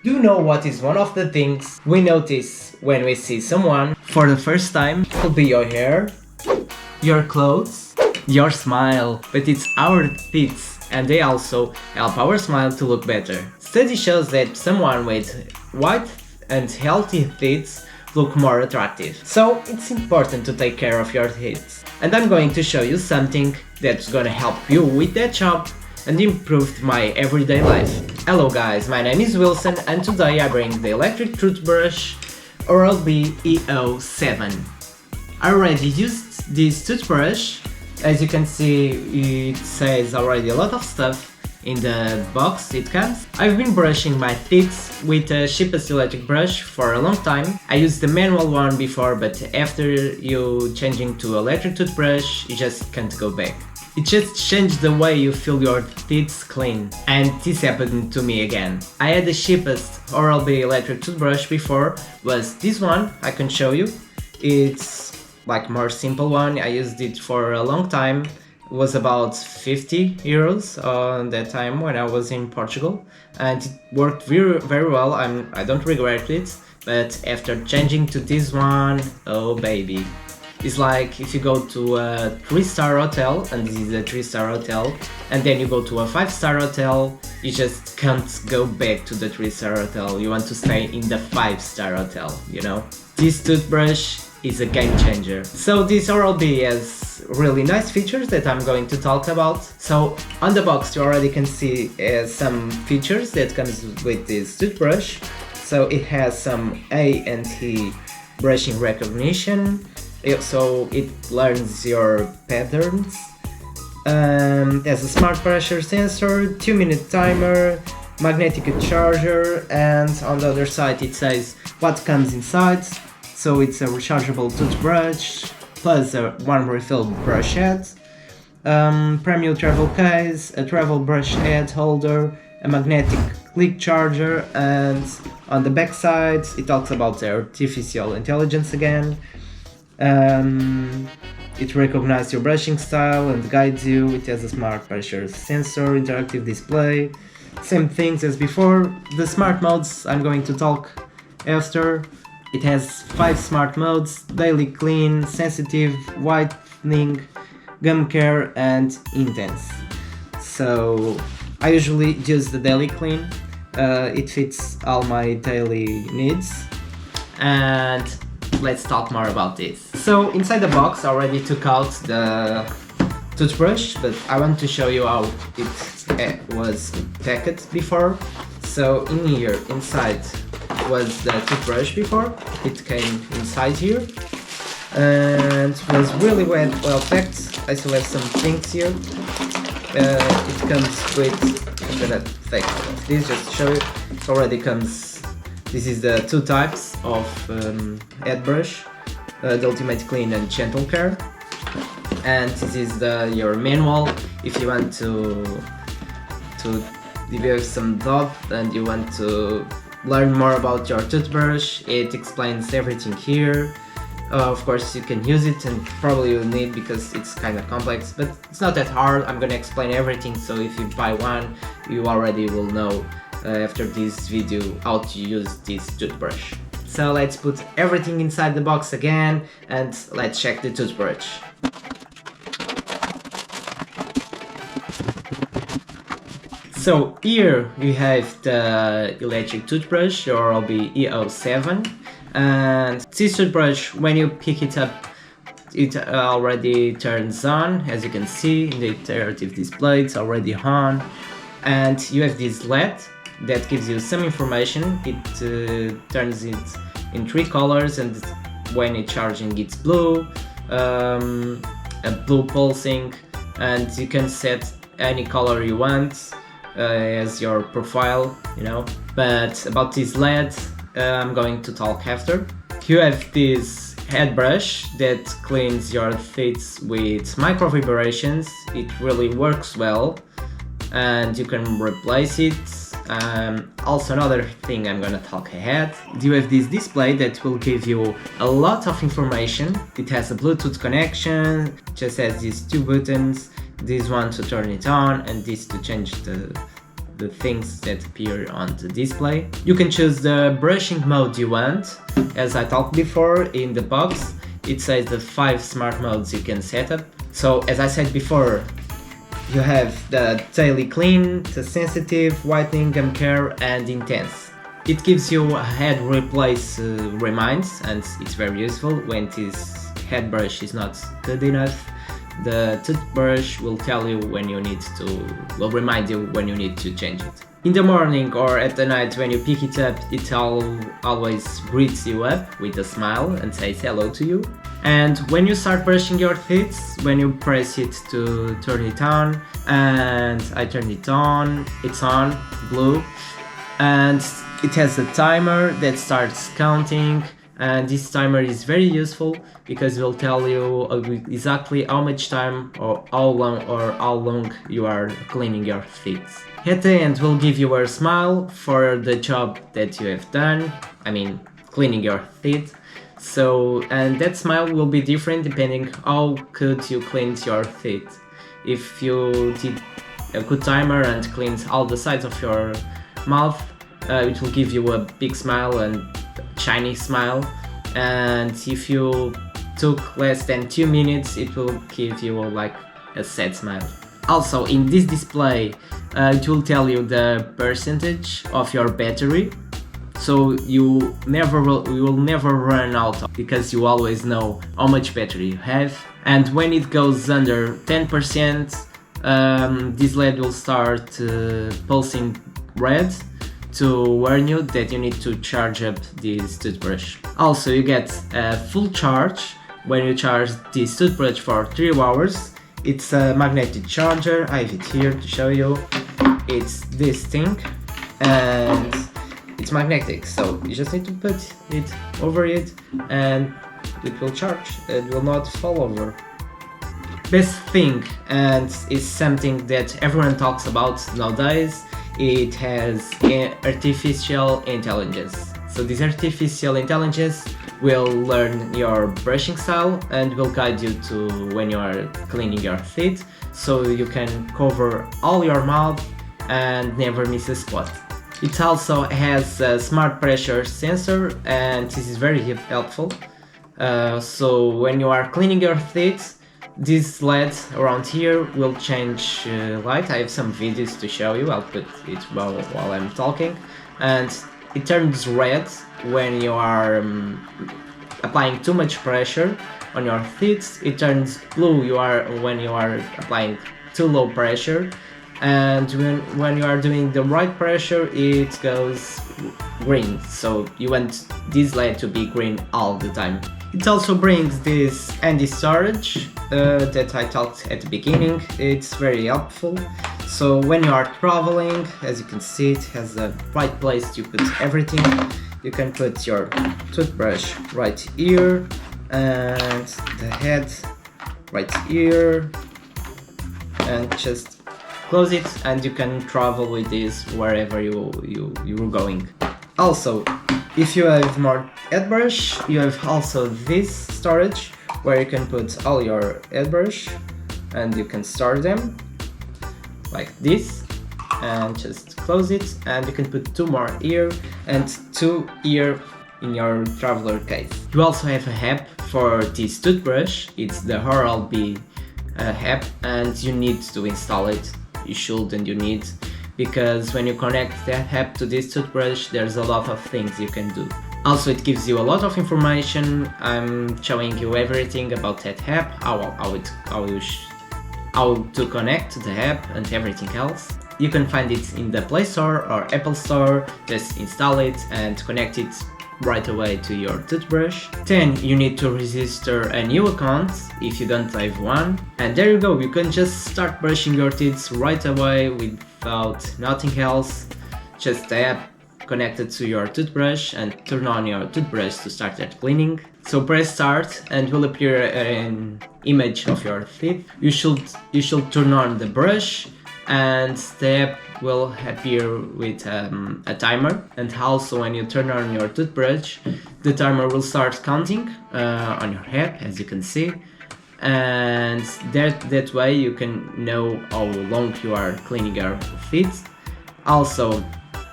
Do you know what is one of the things we notice when we see someone for the first time? It could be your hair, your clothes, your smile, but it's our teeth, and they also help our smile to look better. Study shows that someone with white and healthy teeth look more attractive. So it's important to take care of your teeth. And I'm going to show you something that's gonna help you with that job and improve my everyday life. Hello guys, my name is Wilson and today I bring the electric toothbrush Oral-B IO7. I already used this toothbrush. As you can see, it says already a lot of stuff in the box it comes. I've been brushing my teeth with a cheapest electric brush for a long time. I used the manual one before, but after you changing to electric toothbrush, you just can't go back. It just changed the way you feel your teeth clean, and this happened to me again. I had the cheapest Oral-B electric toothbrush before, was this one, I can show you. It's like more simple one, I used it for a long time. It was about 50 euros on that time when I was in Portugal, and it worked very well. I don't regret it, but after changing to this one, oh baby. It's like if you go to a 3-star hotel, and this is a 3-star hotel, and then you go to a 5-star hotel, you just can't go back to the 3-star hotel. You want to stay in the 5-star hotel, you know? This toothbrush is a game changer. So this Oral-B has really nice features that I'm going to talk about. So on the box you already can see some features that comes with this toothbrush. So it has some A and E brushing recognition. So it learns your patterns. There's a smart pressure sensor, 2-minute timer, magnetic charger, and on the other side it says what comes inside. So it's a rechargeable toothbrush plus one refill brush head, premium travel case, a travel brush head holder, a magnetic click charger, and on the back side it talks about the artificial intelligence again. It recognizes your brushing style and guides you. It has a smart pressure sensor, interactive display, same things as before. The smart modes I'm going to talk after. It has 5 smart modes: daily clean, sensitive, whitening, gum care, and intense. So I usually use the daily clean. It fits all my daily needs. And let's talk more about this. So inside the box I already took out the toothbrush, but I want to show you how it was packed before. So in here, inside was the toothbrush before. It came inside here and was really well packed. I still have some things here. It comes with, I'm gonna take this just to show you. It already comes. This is the 2 types of head brush, the Ultimate Clean and Gentle Care, and this is your manual if you want to develop some doubt and you want to learn more about your toothbrush. It explains everything here. Of course you can use it and probably you'll need because it's kind of complex, but it's not that hard. I'm gonna explain everything, so if you buy one you already will know after this video how to use this toothbrush. So let's put everything inside the box again and let's check the toothbrush. So here we have the electric toothbrush, the Oral-B IO7, and this toothbrush, when you pick it up, it already turns on. As you can see in the interactive display, it's already on, and you have this LED that gives you some information. It turns it in 3 colors, and when it's charging it's blue, a blue pulsing, and you can set any color you want as your profile, you know. But about this LED I'm going to talk after. You have this head brush that cleans your teeth with micro vibrations. It really works well and you can replace it. Also another thing I'm gonna talk ahead. You have this display that will give you a lot of information. It has a Bluetooth connection, just has these 2 buttons, this one to turn it on and this to change the things that appear on the display. You can choose the brushing mode you want. As I talked before, in the box it says the 5 smart modes you can set up. So as I said before, you have the daily clean, the sensitive, whitening, gum care and intense. It gives you a head replace reminds, and it's very useful when this head brush is not good enough. The toothbrush will tell you when you need to, will remind you when you need to change it. In the morning or at the night when you pick it up, it always greets you up with a smile and says hello to you. And when you start brushing your teeth, when you press it to turn it on, and I turn it on, it's on, blue, and it has a timer that starts counting. And this timer is very useful because it will tell you exactly how much time or how long you are cleaning your teeth. At the end, will give you a smile for the job that you have done. I mean, cleaning your teeth. So, and that smile will be different depending how good you cleaned your teeth. If you did a good timer and cleaned all the sides of your mouth, it will give you a big smile and shiny smile. And if you took less than 2 minutes, it will give you like a sad smile. Also, in this display, it will tell you the percentage of your battery, so you will never run out, because you always know how much battery you have. And when it goes under 10%, this LED will start pulsing red to warn you that you need to charge up this toothbrush. Also, you get a full charge when you charge this toothbrush for 3 hours. It's a magnetic charger. I have it here to show you. It's this thing and it's magnetic, so you just need to put it over it and it will charge. It will not fall over. Best thing, and is something that everyone talks about nowadays, it has artificial intelligence. So this artificial intelligence will learn your brushing style and will guide you to when you are cleaning your teeth, so you can cover all your mouth and never miss a spot. It also has a smart pressure sensor, and this is very helpful. So when you are cleaning your teeth, this LED around here will change light. I have some videos to show you, I'll put it while I'm talking. And it turns red when you are applying too much pressure on your teeth. It turns blue when you are applying too low pressure. And when you are doing the right pressure, it goes green. So you want this LED to be green all the time. It also brings this handy storage that I talked at the beginning. It's very helpful. So when you are traveling, as you can see, it has a right place to put everything. You can put your toothbrush right here and the head right here, and just close it, and you can travel with this wherever you're going. Also, if you have more head brush, you have also this storage where you can put all your head brush and you can store them like this, and just close it, and you can put 2 more here and 2 here in your traveler case. You also have a app for this toothbrush. It's the Oral-B app, and you need to install it. You should, and you need, because when you connect that app to this toothbrush, there's a lot of things you can do. Also, it gives you a lot of information. I'm showing you everything about that app, how to connect to the app and everything else. You can find it in the Play Store or Apple Store. Just install it and connect it right away to your toothbrush. Then you need to register a new account if you don't have one. And there you go, you can just start brushing your teeth right away without nothing else. Just the app connected to your toothbrush, and turn on your toothbrush to start that cleaning. So press start and will appear an image of your teeth. You should turn on the brush, and the app will appear with a timer. And also when you turn on your toothbrush, the timer will start counting on your app, as you can see. And that way you can know how long you are cleaning your teeth. Also,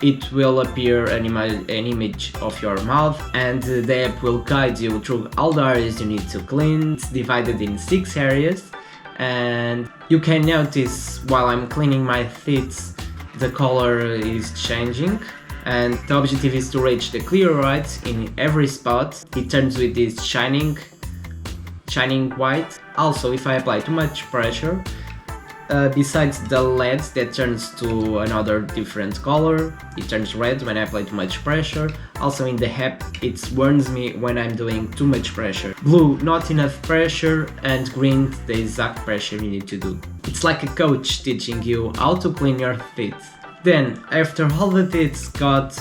it will appear an image of your mouth, and the app will guide you through all the areas you need to clean. It's divided in 6 areas, and you can notice while I'm cleaning my teeth the color is changing, and the objective is to reach the clear white in every spot. It turns with this shining white. Also, if I apply too much pressure, besides the LED that turns to another different color, it turns red when I apply too much pressure. Also in the app it warns me when I'm doing too much pressure. Blue, not enough pressure, and green, the exact pressure you need to do. It's like a coach teaching you how to clean your teeth. Then, after all the teeth got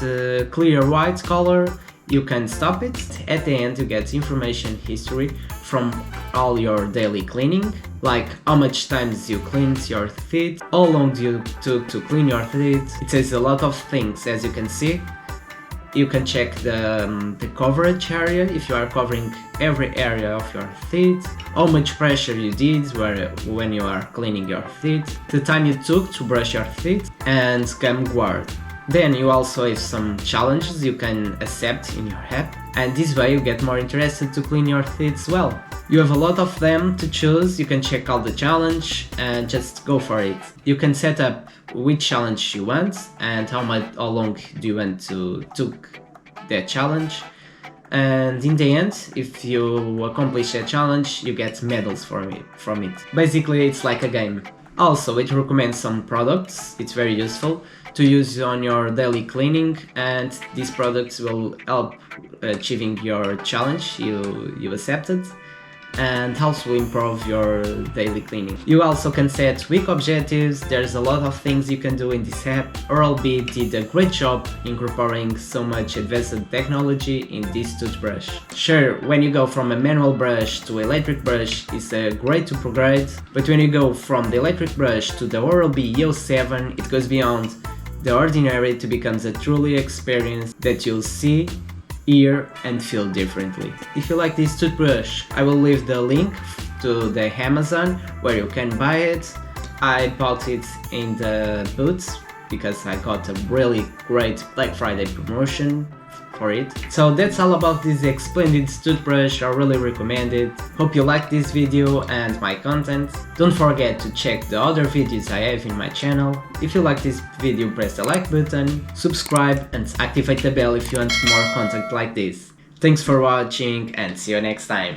clear white color, you can stop it. At the end you get information history from all your daily cleaning, like how much times you cleaned your teeth, how long you took to clean your teeth. It says a lot of things, as you can see. You can check the coverage area, if you are covering every area of your teeth, how much pressure you did when you are cleaning your teeth, the time you took to brush your teeth, and gum guard. Then you also have some challenges you can accept in your app, and this way you get more interested to clean your teeth well. You have a lot of them to choose. You can check out the challenge and just go for it. You can set up which challenge you want and how long do you want to took that challenge. And in the end, if you accomplish that challenge, you get medals from it. Basically, it's like a game. Also, it recommends some products. It's very useful to use on your daily cleaning, and these products will help achieving your challenge you accepted, and also improve your daily cleaning. You also can set week objectives. There's a lot of things you can do in this app. Oral-B did a great job incorporating so much advanced technology in this toothbrush. Sure, when you go from a manual brush to electric brush, it's a great upgrade, but when you go from the electric brush to the Oral-B IO7, it goes beyond the ordinary to become a truly experience that you'll see, hear and feel differently. If you like this toothbrush, I will leave the link to the Amazon where you can buy it. I bought it in the booth because I got a really great Black Friday promotion for it. So that's all about this splendid toothbrush. I really recommend it. Hope you like this video and my content. Don't forget to check the other videos I have in my channel. If you like this video, press the like button, subscribe and activate the bell if you want more content like this. Thanks for watching and see you next time.